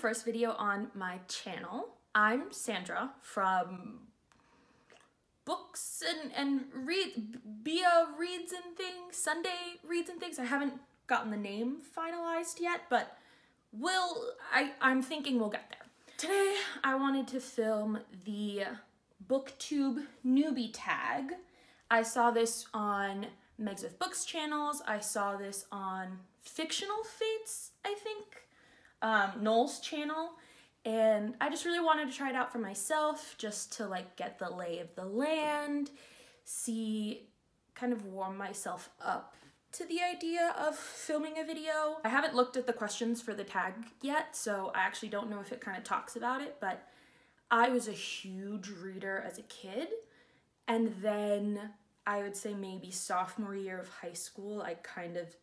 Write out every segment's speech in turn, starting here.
first video on my channel. I'm Sandra from Books and Bia Reads and Things, Sunday Reads and Things. I haven't gotten the name finalized yet, but I'm thinking we'll get there. Today, I wanted to film the Booktube Newbie tag. I saw this on Megs with Books channels. I saw this on Fictional Fates, I think, Noel's channel. And I just really wanted to try it out for myself, just to like get the lay of the land, kind of warm myself up to the idea of filming a video. I haven't looked at the questions for the tag yet, so I actually don't know if it kind of talks about it, but I was a huge reader as a kid, and then I would say maybe sophomore year of high school, I kind of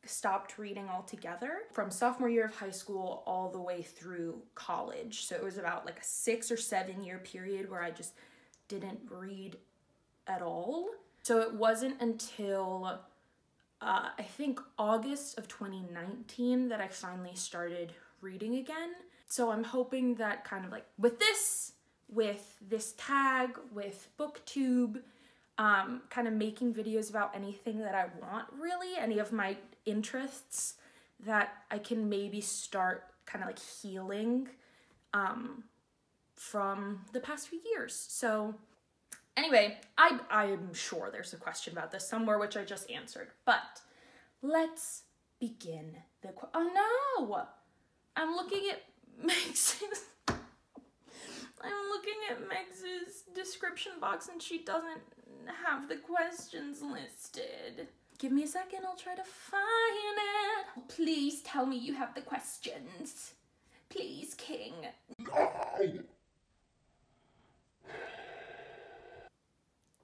stopped reading altogether. From sophomore year of high school all the way through college. So it was about like a 6 or 7 year period where I just didn't read at all. So it wasn't until I think August of 2019 that I finally started reading again. So I'm hoping that kind of like with this tag, with Booktube, kind of making videos about anything that I want, really, any of my interests, that I can maybe start kind of like healing from the past few years. So anyway, I'm sure there's a question about this somewhere, which I just answered, but let's begin oh no! I'm looking at Meg's description box and she doesn't have the questions listed. Give me a second, I'll try to find it. Please tell me you have the questions. Please, King. No!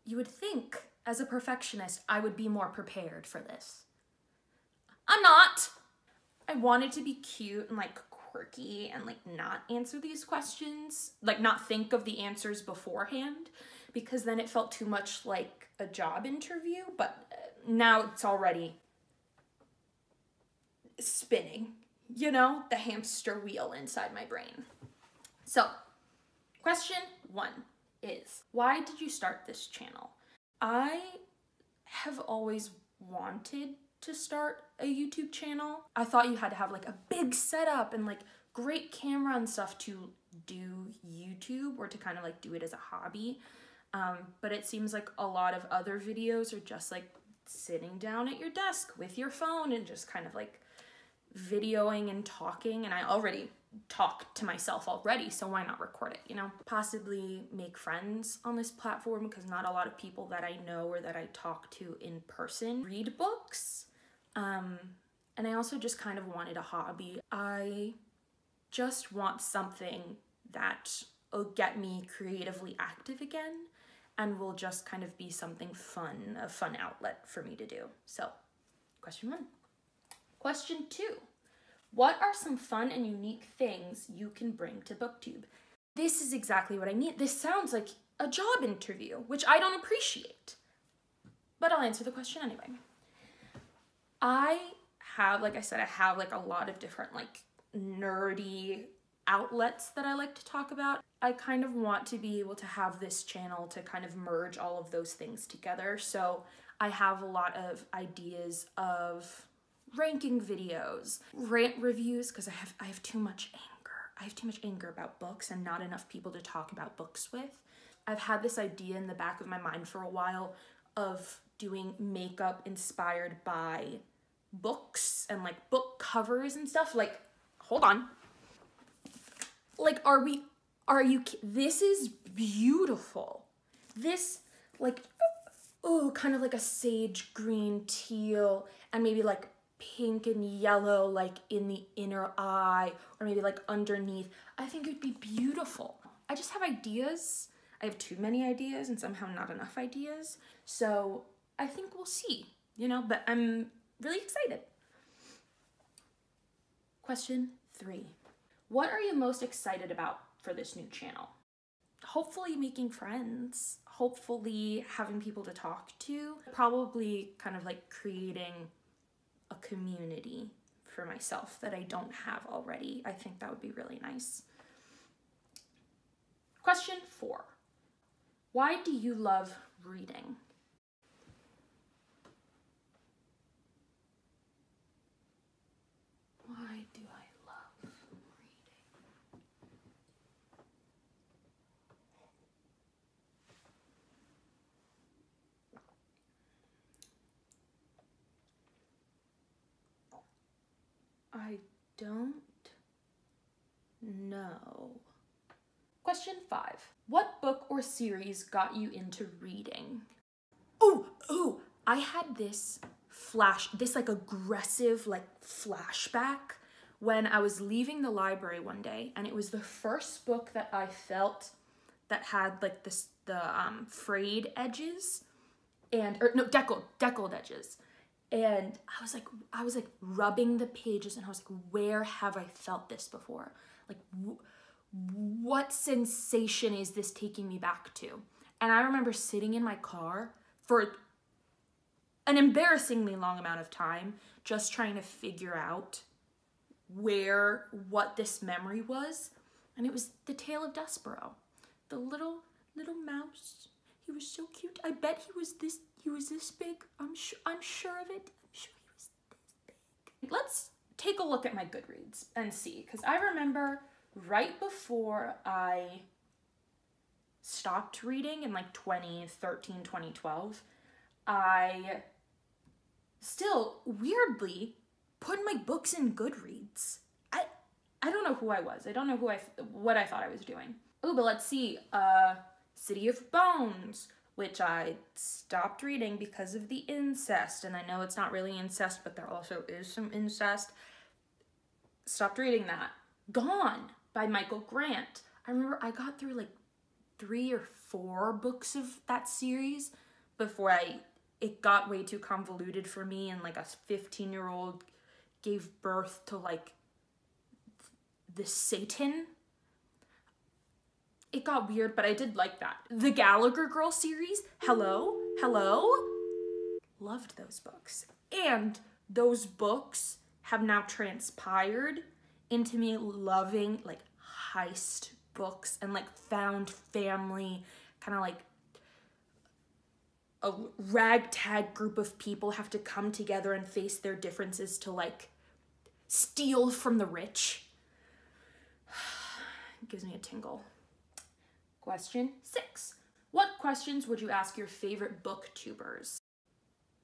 You would think, as a perfectionist, I would be more prepared for this. I'm not! I wanted to be cute and like quirky and like not answer these questions, like not think of the answers beforehand, because then it felt too much like a job interview, but now it's already spinning, you know, the hamster wheel inside my brain. So, question 1 is, why did you start this channel? I have always wanted to start a YouTube channel. I thought you had to have like a big setup and like great camera and stuff to do YouTube, or to kind of like do it as a hobby. But it seems like a lot of other videos are just like sitting down at your desk with your phone and just kind of like videoing and talking, and I already talk to myself already, so why not record it, you know? Possibly make friends on this platform, because not a lot of people that I know or that I talk to in person read books. And I also just kind of wanted a hobby. I just want something that will get me creatively active again and will just kind of be something fun, a fun outlet for me to do. So, question 1. Question 2. What are some fun and unique things you can bring to Booktube? This is exactly what I mean. This sounds like a job interview, which I don't appreciate. But I'll answer the question anyway. Like I said, I have like a lot of different like nerdy outlets that I like to talk about. I kind of want to be able to have this channel to kind of merge all of those things together. So I have a lot of ideas of ranking videos, rant reviews, because I have too much anger. I have too much anger about books and not enough people to talk about books with. I've had this idea in the back of my mind for a while of doing makeup inspired by books and like book covers and stuff. Like, hold on. Like, this is beautiful. This, like, oh, kind of like a sage green teal and maybe like pink and yellow, like in the inner eye, or maybe like underneath. I think it'd be beautiful. I just have ideas. I have too many ideas and somehow not enough ideas. So I think we'll see, you know, but I'm really excited. Question 3. What are you most excited about for this new channel? Hopefully making friends, hopefully having people to talk to, probably kind of like creating a community for myself that I don't have already. I think that would be really nice. Question 4. Why do you love reading? Why do I love reading? I don't know. Question 5. What book or series got you into reading? Oh, I had this like aggressive like flashback when I was leaving the library one day, and it was the first book that I felt that had like the frayed edges deckled edges. And I was like rubbing the pages, and I was like, where have I felt this before? Like, what sensation is this taking me back to? And I remember sitting in my car for an embarrassingly long amount of time, just trying to figure out what this memory was. And it was The Tale of Despereaux. The little mouse. He was so cute. I bet he was this big. I'm sure of it. I'm sure he was this big. Let's take a look at my Goodreads and see, because I remember right before I stopped reading in like 2013, 2012, I still weirdly put my books in Goodreads. I don't know who I was. I don't know what I thought I was doing. Oh, but let's see. City of Bones, which I stopped reading because of the incest. And I know it's not really incest, but there also is some incest. Stopped reading that. Gone by Michael Grant. I remember I got through like 3 or 4 books of that series before it got way too convoluted for me, and like a 15-year-old gave birth to like the Satan. It got weird, but I did like that. The Gallagher Girl series, hello? Loved those books. And those books have now transpired into me loving like heist books and like found family, kind of like a ragtag group of people have to come together and face their differences to like steal from the rich. It gives me a tingle. Question 6. What questions would you ask your favorite booktubers?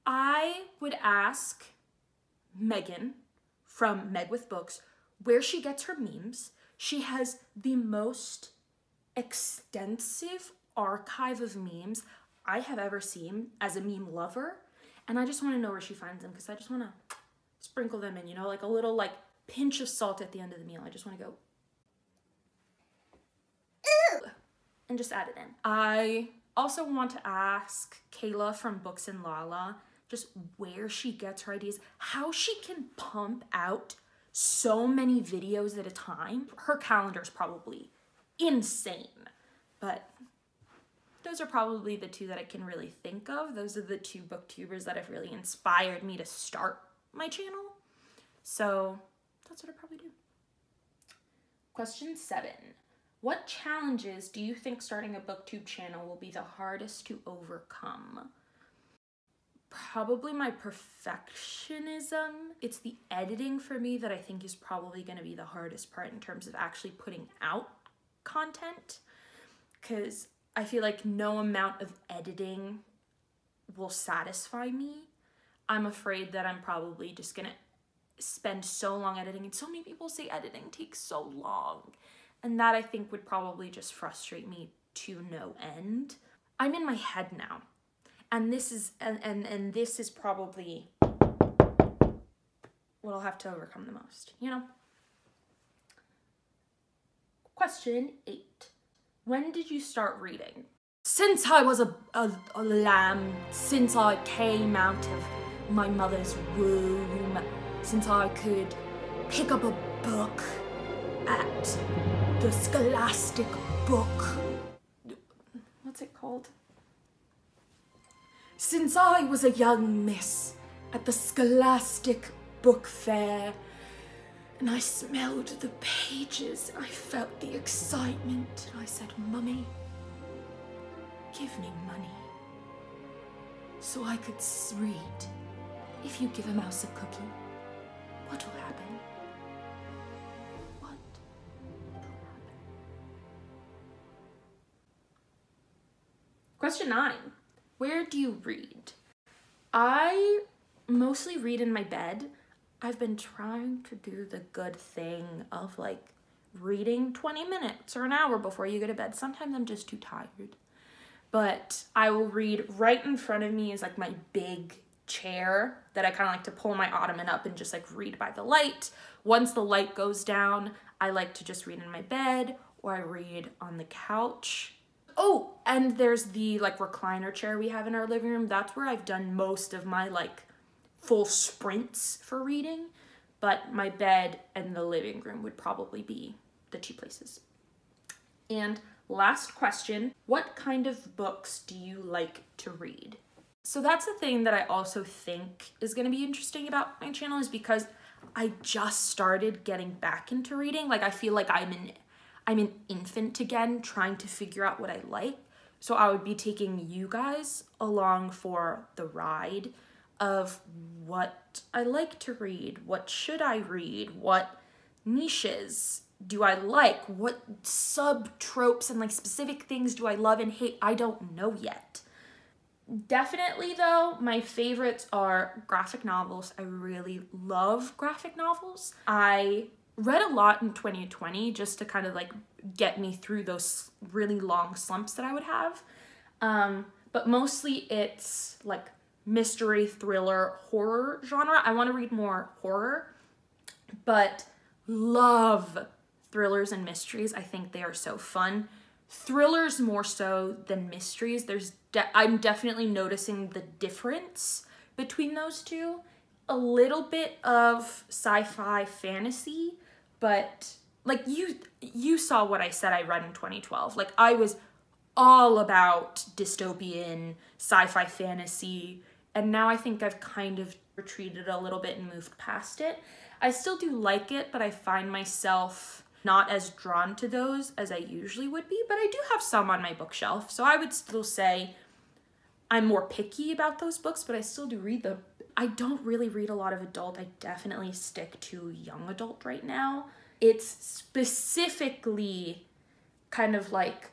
I would ask Megan from Meg with Books where she gets her memes. She has the most extensive archive of memes I have ever seen as a meme lover, and I just want to know where she finds them, because I just want to sprinkle them in, you know, like a little like pinch of salt at the end of the meal. I just want to go and just add it in. I also want to ask Kayla from Books and Lala just where she gets her ideas, how she can pump out so many videos at a time. Her calendar is probably insane, but those are probably the 2 that I can really think of. Those are the 2 booktubers that have really inspired me to start my channel. So that's what I'd probably do. Question 7. What challenges do you think starting a booktube channel will be the hardest to overcome? Probably my perfectionism. It's the editing for me that I think is probably going to be the hardest part in terms of actually putting out content, because I feel like no amount of editing will satisfy me. I'm afraid that I'm probably just gonna spend so long editing, and so many people say editing takes so long, and that I think would probably just frustrate me to no end. I'm in my head now, and this is this is probably what I'll have to overcome the most, you know? Question 8. When did you start reading? Since I was a lamb, since I came out of my mother's womb, since I could pick up a book at the Scholastic Book. What's it called? Since I was a young miss at the Scholastic Book Fair, And I smelled the pages, and I felt the excitement. And I said, Mummy, give me money so I could read. If you give a mouse a cookie, what will happen? What will happen? Question 9. Where do you read? I mostly read in my bed. I've been trying to do the good thing of like reading 20 minutes or an hour before you go to bed. Sometimes I'm just too tired. But I will read right in front of me is like my big chair that I kind of like to pull my ottoman up and just like read by the light. Once the light goes down, I like to just read in my bed or I read on the couch. Oh, and there's the like recliner chair we have in our living room. That's where I've done most of my like full sprints for reading, but my bed and the living room would probably be the 2 places. And last question, what kind of books do you like to read? So that's the thing that I also think is going to be interesting about my channel is because I just started getting back into reading. Like I feel like I'm an infant again, trying to figure out what I like. So I would be taking you guys along for the ride of what I like to read, what should I read, what niches do I like, what sub-tropes and like specific things do I love and hate. I don't know yet. Definitely though, my favorites are graphic novels. I really love graphic novels. I read a lot in 2020 just to kind of like get me through those really long slumps that I would have. But mostly it's like mystery, thriller, horror genre. I want to read more horror, but love thrillers and mysteries. I think they are so fun. Thrillers more so than mysteries. I'm definitely noticing the difference between those two. A little bit of sci-fi fantasy, but like you saw what I said I read in 2012. Like I was all about dystopian sci-fi fantasy, and now I think I've kind of retreated a little bit and moved past it. I still do like it, but I find myself not as drawn to those as I usually would be, but I do have some on my bookshelf, so I would still say I'm more picky about those books, but I still do read them. I don't really read a lot of adult. I definitely stick to young adult right now. It's specifically kind of like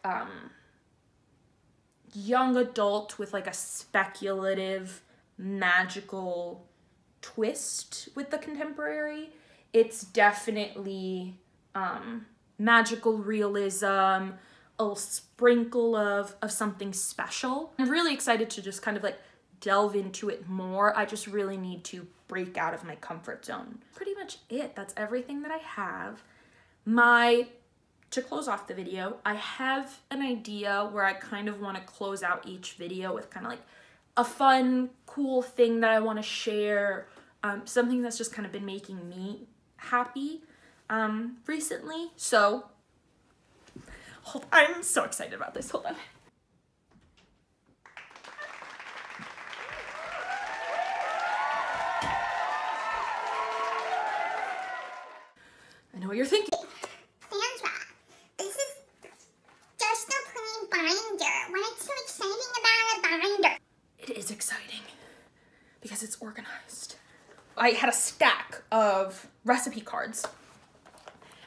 young adult with like a speculative, magical twist with the contemporary. It's definitely magical realism, a sprinkle of something special. I'm really excited to just kind of like delve into it more. I just really need to break out of my comfort zone. Pretty much it. That's everything that I have. To close off the video, I have an idea where I kind of want to close out each video with kind of like a fun, cool thing that I want to share, something that's just kind of been making me happy recently. So I'm so excited about this. Hold on. I know what you're thinking. Sandra, this is just a plain binder. What's so exciting about a binder? It is exciting because it's organized. I had a stack of recipe cards,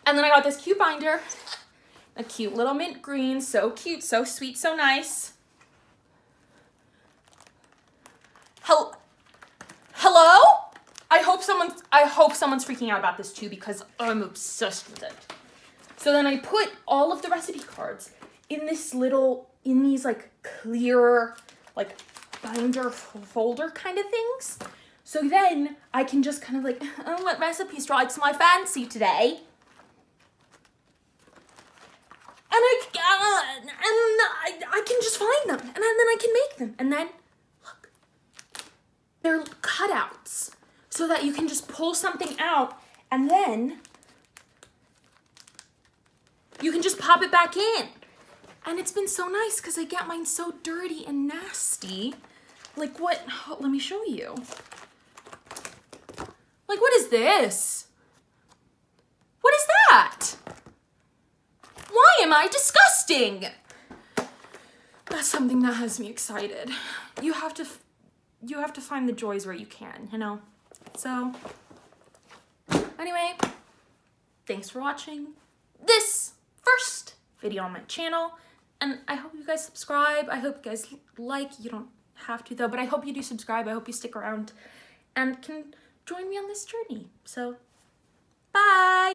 and then I got this cute binder, a cute little mint green, so cute, so sweet, so nice. Hello? I hope someone's freaking out about this too, because I'm obsessed with it. So then I put all of the recipe cards in these like clear, like binder folder kind of things. So then I can just kind of like, oh, what recipe strikes my fancy today? And I can just find them, and then I can make them. And then, look, they're cutouts so that you can just pull something out, and then you can just pop it back in. And it's been so nice because I get mine so dirty and nasty. Like what? Oh, let me show you. Like, what is this? that? Why am I disgusting? That's something that has me excited. You have to find the joys where you can, you know? So, anyway, thanks for watching this first video on my channel. And I hope you guys subscribe. I hope you guys like. You don't have to though, but I hope you do subscribe. I hope you stick around and can join me on this journey. So, bye!